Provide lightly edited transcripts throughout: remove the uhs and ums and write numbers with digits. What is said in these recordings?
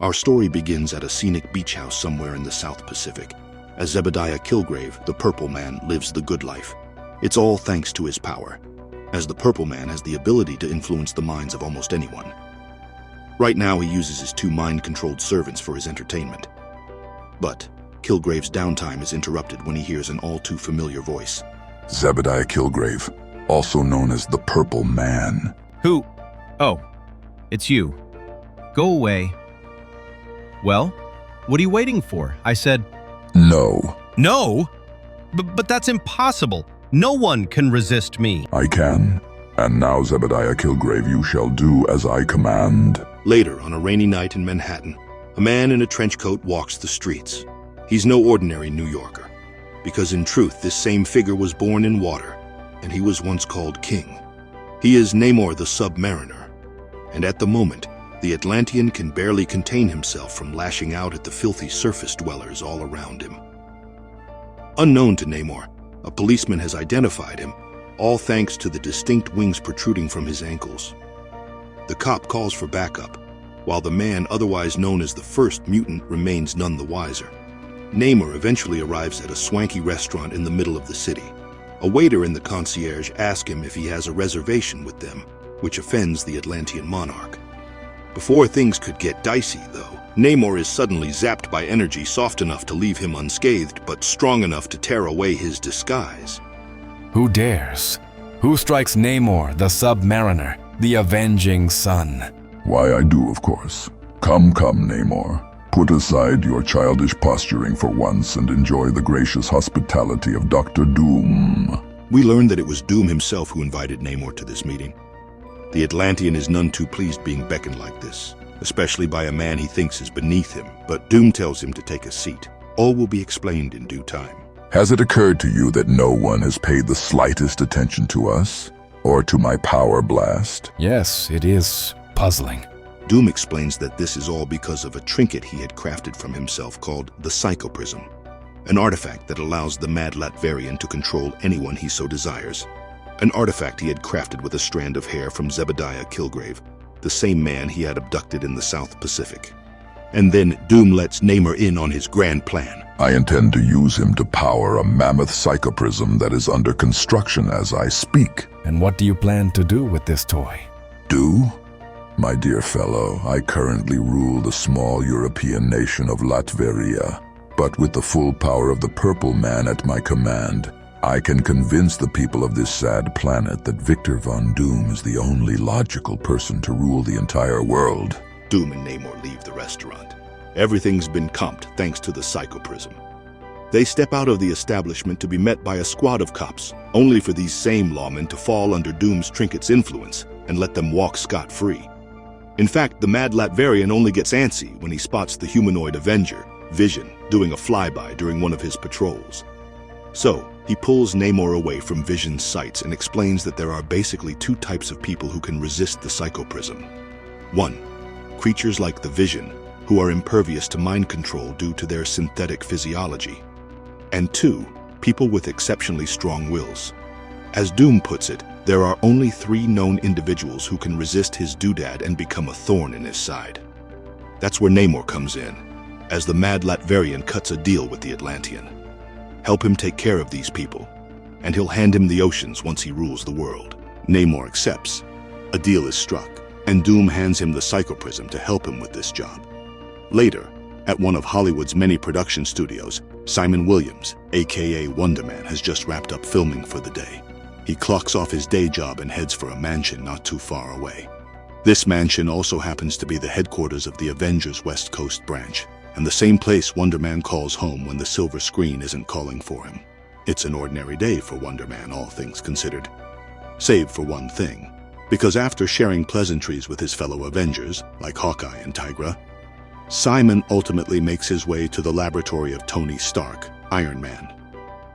Our story begins at a scenic beach house somewhere in the South Pacific, as Zebediah Kilgrave, the Purple Man, lives the good life. It's all thanks to his power, as the Purple Man has the ability to influence the minds of almost anyone. Right now, he uses his two mind-controlled servants for his entertainment. But Kilgrave's downtime is interrupted when he hears an all-too-familiar voice. Zebediah Kilgrave, also known as the Purple Man. Who? Oh, it's you. Go away. Well, what are you waiting for? I said, No. No? But that's impossible. No one can resist me. I can. And now, Zebediah Kilgrave, you shall do as I command. Later, on a rainy night in Manhattan, a man in a trench coat walks the streets. He's no ordinary New Yorker, because in truth, this same figure was born in water, and he was once called king. He is Namor the Submariner, and at the moment, the Atlantean can barely contain himself from lashing out at the filthy surface dwellers all around him. Unknown to Namor, a policeman has identified him, all thanks to the distinct wings protruding from his ankles. The cop calls for backup, while the man otherwise known as the first mutant remains none the wiser. Namor eventually arrives at a swanky restaurant in the middle of the city. A waiter in the concierge asks him if he has a reservation with them, which offends the Atlantean monarch. Before things could get dicey, though, Namor is suddenly zapped by energy soft enough to leave him unscathed, but strong enough to tear away his disguise. Who dares? Who strikes Namor, the Submariner, the avenging sun? Why, I do, of course. Come, Namor. Put aside your childish posturing for once and enjoy the gracious hospitality of Dr. Doom. We learn that it was Doom himself who invited Namor to this meeting. The Atlantean is none too pleased being beckoned like this, especially by a man he thinks is beneath him, but Doom tells him to take a seat. All will be explained in due time. Has it occurred to you that no one has paid the slightest attention to us, or to my power blast? Yes, it is puzzling. Doom explains that this is all because of a trinket he had crafted from himself called the Psychoprism, an artifact that allows the Mad Latverian to control anyone he so desires. An artifact he had crafted with a strand of hair from Zebediah Kilgrave, the same man he had abducted in the South Pacific. And then Doom lets Namor in on his grand plan. I intend to use him to power a mammoth psychoprism that is under construction as I speak. And what do you plan to do with this toy? Do? My dear fellow, I currently rule the small European nation of Latveria, but with the full power of the Purple Man at my command, I can convince the people of this sad planet that Victor Von Doom is the only logical person to rule the entire world. Doom and Namor leave the restaurant. Everything's been comped thanks to the Psychoprism. They step out of the establishment to be met by a squad of cops, only for these same lawmen to fall under Doom's trinket's influence and let them walk scot-free. In fact, the Mad Latverian only gets antsy when he spots the humanoid Avenger, Vision, doing a flyby during one of his patrols. So, he pulls Namor away from Vision's sights and explains that there are basically two types of people who can resist the Psychoprism. 1. Creatures like the Vision, who are impervious to mind control due to their synthetic physiology. And 2. People with exceptionally strong wills. As Doom puts it, there are only 3 known individuals who can resist his doodad and become a thorn in his side. That's where Namor comes in, as the Mad Latverian cuts a deal with the Atlantean. Help him take care of these people, and he'll hand him the oceans once he rules the world. Namor accepts. A deal is struck, and Doom hands him the Psychoprism to help him with this job. Later, at one of Hollywood's many production studios, Simon Williams, aka Wonderman, has just wrapped up filming for the day. He clocks off his day job and heads for a mansion not too far away. This mansion also happens to be the headquarters of the Avengers West Coast branch, and the same place Wonderman calls home when the silver screen isn't calling for him. It's an ordinary day for Wonderman, all things considered. Save for one thing, because after sharing pleasantries with his fellow Avengers, like Hawkeye and Tigra, Simon ultimately makes his way to the laboratory of Tony Stark, Iron Man.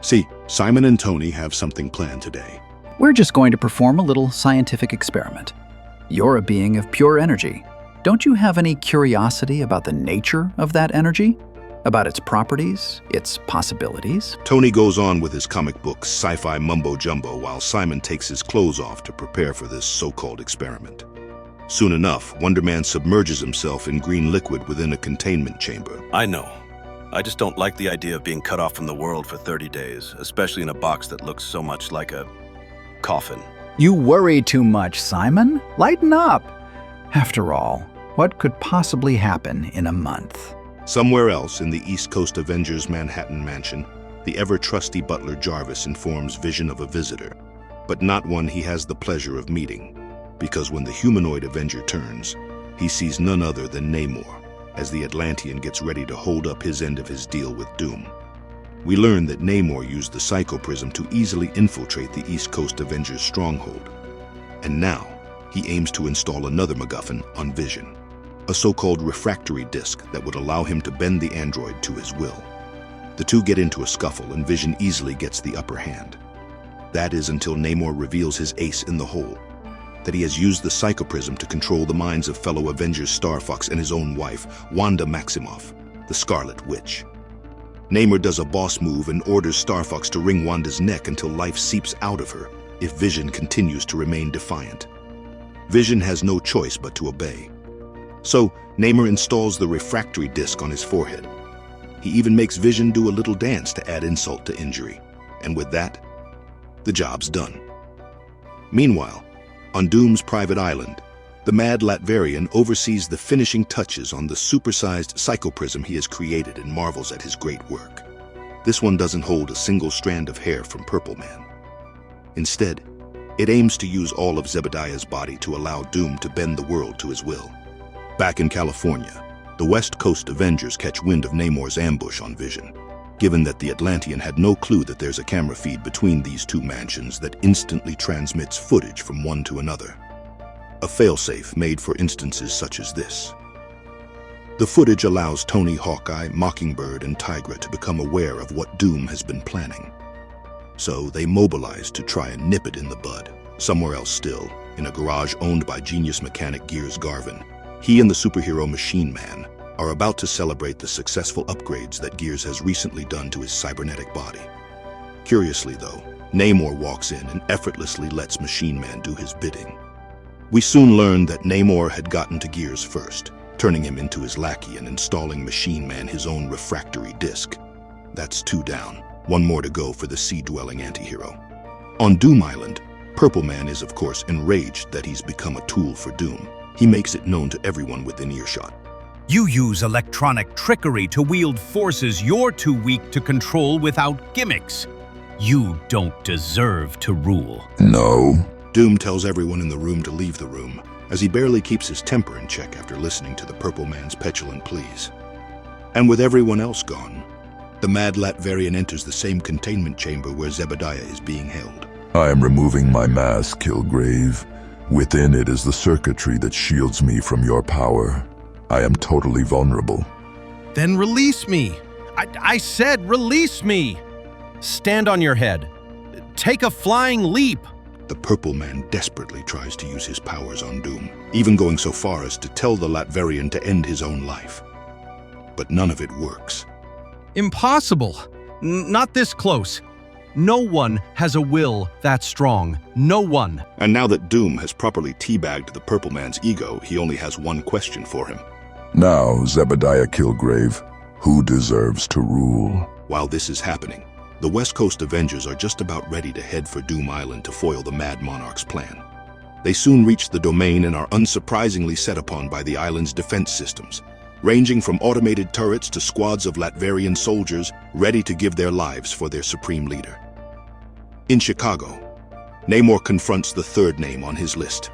See, Simon and Tony have something planned today. We're just going to perform a little scientific experiment. You're a being of pure energy. Don't you have any curiosity about the nature of that energy? About its properties, its possibilities? Tony goes on with his comic book sci-fi mumbo-jumbo while Simon takes his clothes off to prepare for this so-called experiment. Soon enough, Wonderman submerges himself in green liquid within a containment chamber. I know. I just don't like the idea of being cut off from the world for 30 days, especially in a box that looks so much like a coffin. You worry too much, Simon. Lighten up. After all, what could possibly happen in a month? Somewhere else in the East Coast Avengers Manhattan mansion, the ever-trusty butler Jarvis informs Vision of a visitor, but not one he has the pleasure of meeting, because when the humanoid Avenger turns, he sees none other than Namor, as the Atlantean gets ready to hold up his end of his deal with Doom. We learn that Namor used the Psychoprism to easily infiltrate the East Coast Avengers' stronghold, and now he aims to install another MacGuffin on Vision, a so-called refractory disc that would allow him to bend the android to his will. The two get into a scuffle and Vision easily gets the upper hand. That is until Namor reveals his ace in the hole, that he has used the Psychoprism to control the minds of fellow Avengers Star Fox and his own wife, Wanda Maximoff, the Scarlet Witch. Namor does a boss move and orders Star Fox to wring Wanda's neck until life seeps out of her if Vision continues to remain defiant. Vision has no choice but to obey. So, Namor installs the refractory disc on his forehead. He even makes Vision do a little dance to add insult to injury. And with that, the job's done. Meanwhile, on Doom's private island, the mad Latverian oversees the finishing touches on the supersized Psychoprism he has created and marvels at his great work. This one doesn't hold a single strand of hair from Purple Man. Instead, it aims to use all of Zebediah's body to allow Doom to bend the world to his will. Back in California, the West Coast Avengers catch wind of Namor's ambush on Vision, given that the Atlantean had no clue that there's a camera feed between these two mansions that instantly transmits footage from one to another. A failsafe made for instances such as this. The footage allows Tony, Hawkeye, Mockingbird, and Tigra to become aware of what Doom has been planning. So they mobilize to try and nip it in the bud. Somewhere else still, in a garage owned by genius mechanic Gears Garvin, he and the superhero Machine Man are about to celebrate the successful upgrades that Gears has recently done to his cybernetic body. Curiously though, Namor walks in and effortlessly lets Machine Man do his bidding. We soon learn that Namor had gotten to Gears first, turning him into his lackey and installing Machine Man his own refractory disc. That's 2 down, 1 more to go for the sea-dwelling antihero. On Doom Island, Purple Man is of course enraged that he's become a tool for Doom. He makes it known to everyone within earshot. You use electronic trickery to wield forces you're too weak to control without gimmicks. You don't deserve to rule. No. Doom tells everyone in the room to leave the room, as he barely keeps his temper in check after listening to the Purple Man's petulant pleas. And with everyone else gone, the mad Latverian enters the same containment chamber where Zebediah is being held. I am removing my mask, Kilgrave. Within it is the circuitry that shields me from your power. I am totally vulnerable. Then release me. I said release me. Stand on your head. Take a flying leap. The Purple Man desperately tries to use his powers on Doom, even going so far as to tell the Latverian to end his own life. But none of it works. Impossible. Not this close. No one has a will that strong. No one. And now that Doom has properly teabagged the Purple Man's ego, he only has one question for him. Now, Zebediah Kilgrave, who deserves to rule? While this is happening, the West Coast Avengers are just about ready to head for Doom Island to foil the Mad Monarch's plan. They soon reach the domain and are unsurprisingly set upon by the island's defense systems, ranging from automated turrets to squads of Latverian soldiers ready to give their lives for their supreme leader. In Chicago, Namor confronts the third name on his list,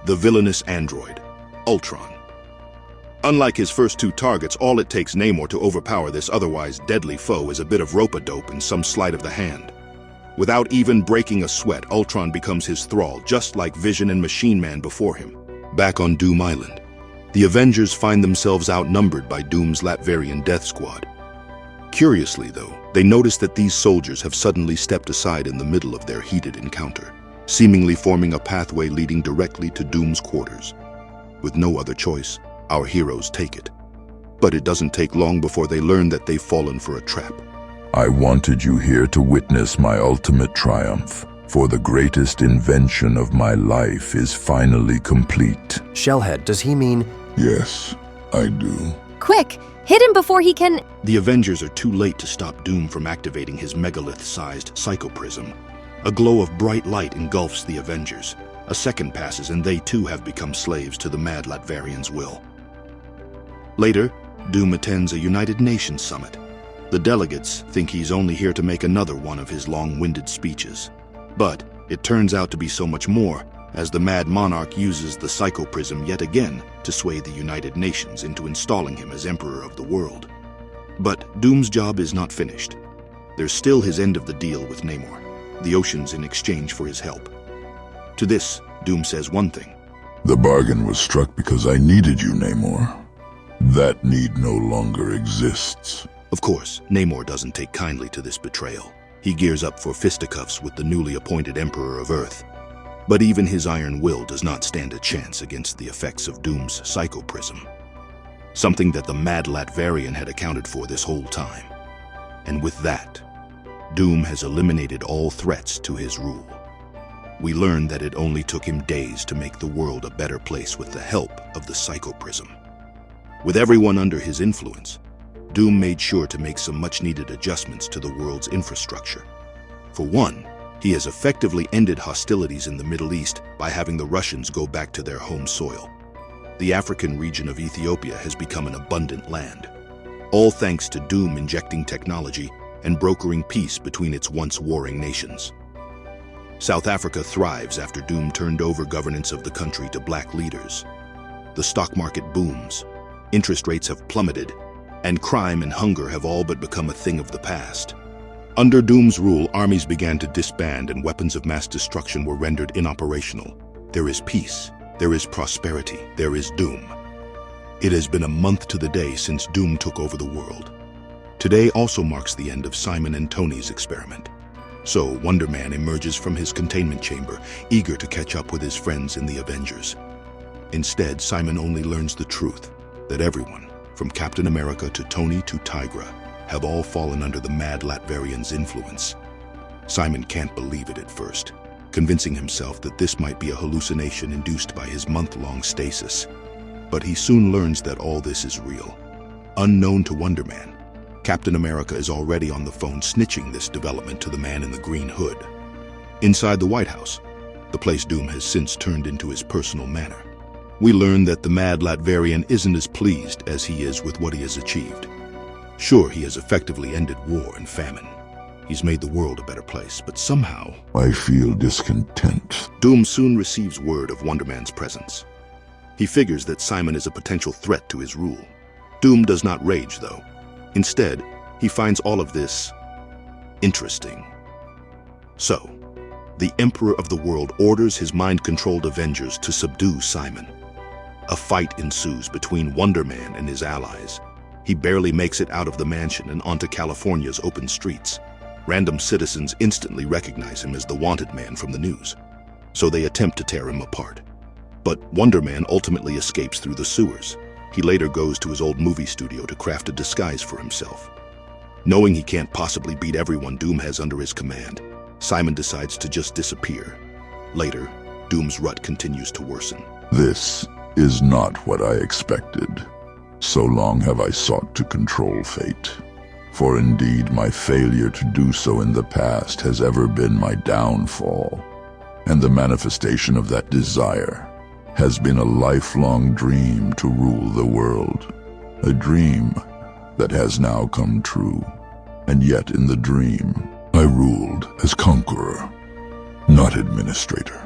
the villainous android, Ultron. Unlike his first 2 targets, all it takes Namor to overpower this otherwise deadly foe is a bit of rope-a-dope and some sleight of the hand. Without even breaking a sweat, Ultron becomes his thrall, just like Vision and Machine Man before him. Back on Doom Island, the Avengers find themselves outnumbered by Doom's Latverian death squad. Curiously, though, they notice that these soldiers have suddenly stepped aside in the middle of their heated encounter, seemingly forming a pathway leading directly to Doom's quarters. With no other choice, our heroes take it. But it doesn't take long before they learn that they've fallen for a trap. I wanted you here to witness my ultimate triumph. For the greatest invention of my life is finally complete. Shellhead, does he mean... Yes, I do. Quick, hit him before he can... The Avengers are too late to stop Doom from activating his megalith-sized psychoprism. A glow of bright light engulfs the Avengers. A second passes and they too have become slaves to the mad Latverian's will. Later, Doom attends a United Nations summit. The delegates think he's only here to make another one of his long-winded speeches. But it turns out to be so much more, as the Mad Monarch uses the psychoprism yet again to sway the United Nations into installing him as Emperor of the world. But Doom's job is not finished. There's still his end of the deal with Namor, the oceans in exchange for his help. To this, Doom says one thing. The bargain was struck because I needed you, Namor. That need no longer exists. Of course, Namor doesn't take kindly to this betrayal. He gears up for fisticuffs with the newly appointed Emperor of Earth. But even his iron will does not stand a chance against the effects of Doom's psychoprism. Something that the mad Latverian had accounted for this whole time. And with that, Doom has eliminated all threats to his rule. We learn that it only took him days to make the world a better place with the help of the psychoprism. With everyone under his influence, Doom made sure to make some much-needed adjustments to the world's infrastructure. For one, he has effectively ended hostilities in the Middle East by having the Russians go back to their home soil. The African region of Ethiopia has become an abundant land, all thanks to Doom injecting technology and brokering peace between its once warring nations. South Africa thrives after Doom turned over governance of the country to black leaders. The stock market booms, interest rates have plummeted, and crime and hunger have all but become a thing of the past. Under Doom's rule, armies began to disband and weapons of mass destruction were rendered inoperational. There is peace, there is prosperity, there is Doom. It has been a month to the day since Doom took over the world. Today also marks the end of Simon and Tony's experiment. So Wonderman emerges from his containment chamber, eager to catch up with his friends in the Avengers. Instead, Simon only learns the truth, that everyone, from Captain America to Tony to Tigra, have all fallen under the mad Latverian's influence. Simon can't believe it at first, convincing himself that this might be a hallucination induced by his month-long stasis. But he soon learns that all this is real. Unknown to Wonderman, Captain America is already on the phone snitching this development to the man in the green hood. Inside the White House, the place Doom has since turned into his personal manor, we learn that the mad Latverian isn't as pleased as he is with what he has achieved. Sure, he has effectively ended war and famine. He's made the world a better place, but somehow... I feel discontent. Doom soon receives word of Wonderman's presence. He figures that Simon is a potential threat to his rule. Doom does not rage, though. Instead, he finds all of this interesting. So, the Emperor of the World orders his mind-controlled Avengers to subdue Simon. A fight ensues between Wonderman and his allies. He barely makes it out of the mansion and onto California's open streets. Random citizens instantly recognize him as the wanted man from the news, so they attempt to tear him apart. But Wonderman ultimately escapes through the sewers. He later goes to his old movie studio to craft a disguise for himself. Knowing he can't possibly beat everyone Doom has under his command, Simon decides to just disappear. Later, Doom's rut continues to worsen. This is not what I expected. So long have I sought to control fate. For indeed my failure to do so in the past has ever been my downfall. And the manifestation of that desire has been a lifelong dream to rule the world. A dream that has now come true. And yet in the dream, I ruled as conqueror, not administrator.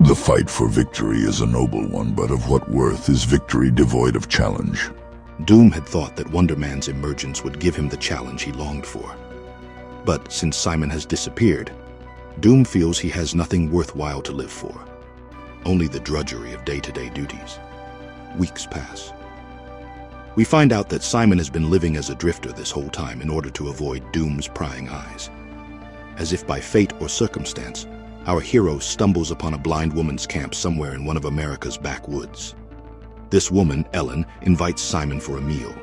The fight for victory is a noble one, but of what worth is victory devoid of challenge? Doom had thought that Wonderman's emergence would give him the challenge he longed for. But since Simon has disappeared, Doom feels he has nothing worthwhile to live for. Only the drudgery of day-to-day duties. Weeks pass. We find out that Simon has been living as a drifter this whole time in order to avoid Doom's prying eyes. As if by fate or circumstance, our hero stumbles upon a blind woman's camp somewhere in one of America's backwoods. This woman, Ellen, invites Simon for a meal.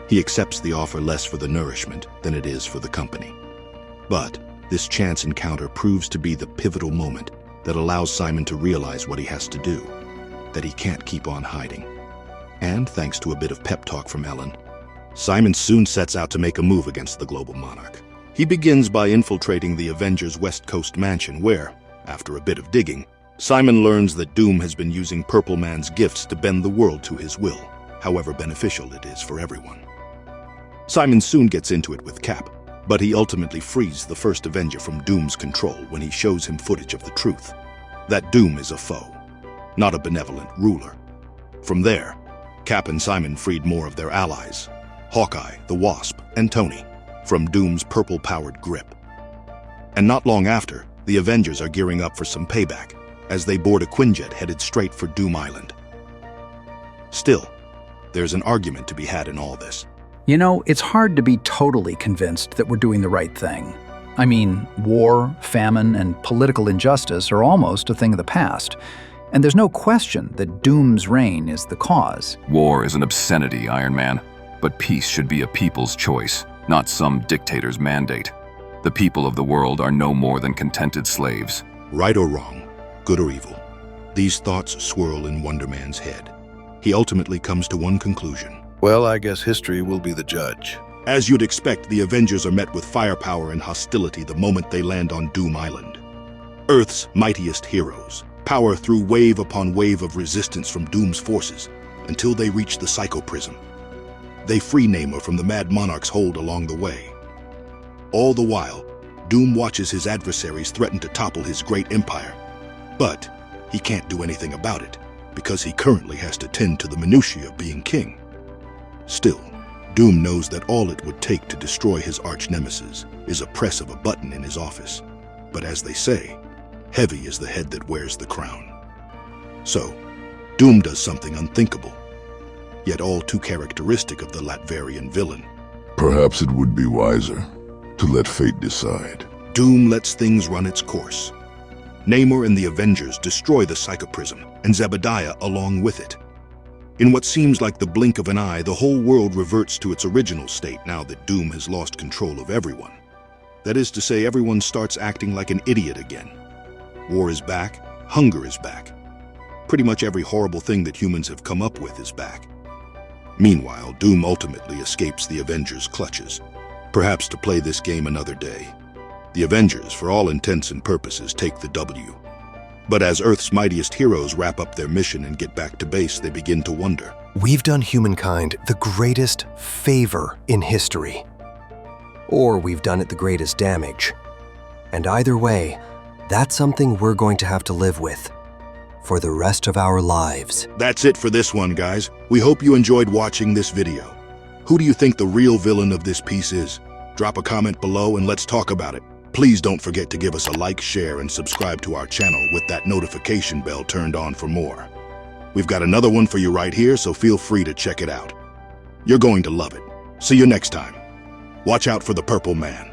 He accepts the offer less for the nourishment than it is for the company. But This chance encounter proves to be the pivotal moment that allows Simon to realize what he has to do, that he can't keep on hiding. And thanks to a bit of pep talk from Ellen, Simon soon sets out to make a move against the global monarch. He begins by infiltrating the Avengers' West Coast mansion where, after a bit of digging, Simon learns that Doom has been using Purple Man's gifts to bend the world to his will, however beneficial it is for everyone. Simon soon gets into it with Cap, but he ultimately frees the first Avenger from Doom's control when he shows him footage of the truth, that Doom is a foe, not a benevolent ruler. From there, Cap and Simon freed more of their allies, Hawkeye, the Wasp, and Tony, from Doom's purple-powered grip. And not long after, the Avengers are gearing up for some payback as they board a Quinjet headed straight for Doom Island. Still, there's an argument to be had in all this. You know, it's hard to be totally convinced that we're doing the right thing. I mean, war, famine, and political injustice are almost a thing of the past, and there's no question that Doom's reign is the cause. War is an obscenity, Iron Man, but peace should be a people's choice, not some dictator's mandate. The people of the world are no more than contented slaves. Right or wrong, good or evil, these thoughts swirl in Wonderman's head. He ultimately comes to one conclusion. Well, I guess history will be the judge. As you'd expect, the Avengers are met with firepower and hostility the moment they land on Doom Island. Earth's mightiest heroes power through wave upon wave of resistance from Doom's forces until they reach the Psycho Prism. They free Namor from the Mad Monarch's hold along the way. All the while, Doom watches his adversaries threaten to topple his great empire. But he can't do anything about it, because he currently has to tend to the minutiae of being king. Still, Doom knows that all it would take to destroy his arch-nemesis is a press of a button in his office. But as they say, heavy is the head that wears the crown. So, Doom does something unthinkable, yet all too characteristic of the Latverian villain. Perhaps it would be wiser to let fate decide. Doom lets things run its course. Namor and the Avengers destroy the Psychoprism, and Zebediah along with it. In what seems like the blink of an eye, the whole world reverts to its original state now that Doom has lost control of everyone. That is to say, everyone starts acting like an idiot again. War is back, hunger is back. Pretty much every horrible thing that humans have come up with is back. Meanwhile, Doom ultimately escapes the Avengers' clutches, perhaps to play this game another day. The Avengers, for all intents and purposes, take the W. But as Earth's mightiest heroes wrap up their mission and get back to base, they begin to wonder. We've done humankind the greatest favor in history. Or we've done it the greatest damage. And either way, that's something we're going to have to live with for the rest of our lives. That's it for this one, guys. We hope you enjoyed watching this video. Who do you think the real villain of this piece is? Drop a comment below and let's talk about it. Please don't forget to give us a like, share, and subscribe to our channel with that notification bell turned on for more. We've got another one for you right here, so feel free to check it out. You're going to love it. See you next time. Watch out for the Purple Man.